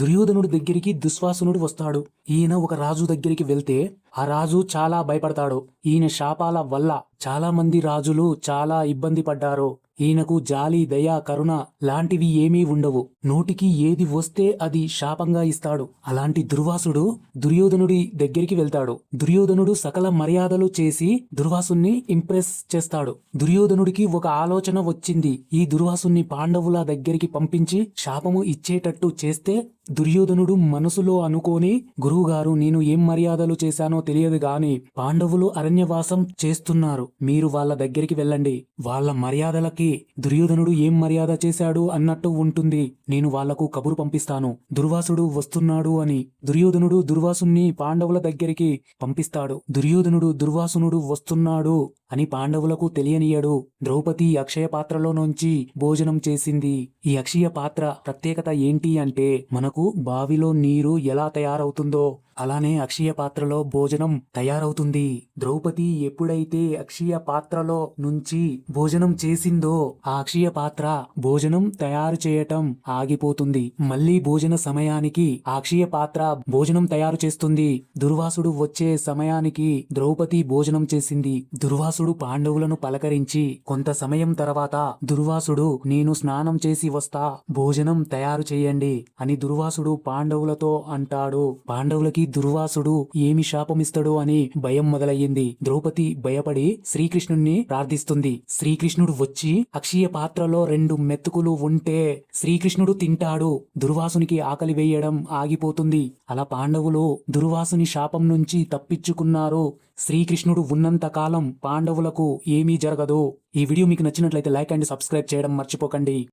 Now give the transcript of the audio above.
దుర్యోధనుడి దగ్గరికి దుశ్వాసనుడు వస్తాడు. ఈయన ఒక రాజు దగ్గరికి వెళ్తే ఆ రాజు చాలా భయపడతాడు. ఈయన శాపాల వల్ల చాలా మంది రాజులు చాలా ఇబ్బంది పడ్డారు. ఈయనకు జాలి, దయ, కరుణ లాంటివి ఏమీ ఉండవు. నోటికి ఏది వస్తే అది శాపంగా ఇస్తాడు. అలాంటి దుర్వాసుడు దుర్యోధనుడి దగ్గరికి వెళ్తాడు. దుర్యోధనుడు సకల మర్యాదలు చేసి దుర్వాసుని ఇంప్రెస్ చేస్తాడు. దుర్యోధనుడికి ఒక ఆలోచన వచ్చింది. ఈ దుర్వాసుని పాండవుల దగ్గరికి పంపించి శాపము ఇచ్చేటట్టు చేస్తే దుర్యోధనుడు మనసులో అనుకోని, గురువుగారు, నేను ఏం మర్యాదలు చేశానో తెలియదు గాని పాండవులు అరణ్యవాసం చేస్తున్నారు, మీరు వాళ్ళ దగ్గరికి వెళ్ళండి. వాళ్ళ మర్యాదలకి దుర్యోధనుడు ఏం మర్యాద చేశాడు అన్నట్టు ఉంటుంది. నేను వాళ్లకు కబురు పంపిస్తాను, దుర్వాసుడు వస్తున్నాడు అని. దుర్యోధనుడు దుర్వాసుని పాండవుల దగ్గరికి పంపిస్తాడు. దుర్యోధనుడు దుర్వాసునుడు వస్తున్నాడు అని పాండవులకు తెలియనియడు. ద్రౌపది అక్షయ పాత్రలో నుంచి భోజనం చేసింది. ఈ అక్షయ పాత్ర ప్రత్యేకత ఏంటి అంటే, మనకు బావిలో నీరు ఎలా తయారవుతుందో అలానే అక్షయ పాత్రలో భోజనం తయారవుతుంది. ద్రౌపది ఎప్పుడైతే అక్షయ పాత్రలో నుంచి భోజనం చేసిందో ఆ అక్షయ పాత్ర భోజనం తయారు చేయటం ఆగిపోతుంది. మళ్లీ భోజన సమయానికి ఆ అక్షయ పాత్ర భోజనం తయారు చేస్తుంది. దుర్వాసుడు వచ్చే సమయానికి ద్రౌపది భోజనం చేసింది. దుర్వాసుడు పాండవులను పలకరించి కొంత సమయం తర్వాత దుర్వాసుడు, నేను స్నానం చేసి వస్తా, భోజనం తయారు చేయండి అని దుర్వాసుడు పాండవులతో అంటాడు. పాండవులకి దుర్వాసుడు ఏమి శాపమిస్తాడో అని భయం మొదలయ్యింది. ద్రౌపది భయపడి శ్రీకృష్ణుణ్ణి ప్రార్థిస్తుంది. శ్రీకృష్ణుడు వచ్చి అక్షయ పాత్రలో 2 మెతుకులు ఉంటే శ్రీకృష్ణుడు తింటాడు. దుర్వాసునికి ఆకలి వేయడం ఆగిపోతుంది. అలా పాండవులు దుర్వాసుని శాపం నుంచి తప్పించుకున్నారు. శ్రీకృష్ణుడు ఉన్నంత కాలం పాండవులకు ఏమీ జరగదు. ఈ వీడియో మీకు నచ్చినట్లయితే లైక్ అండ్ సబ్స్క్రైబ్ చేయడం మర్చిపోకండి.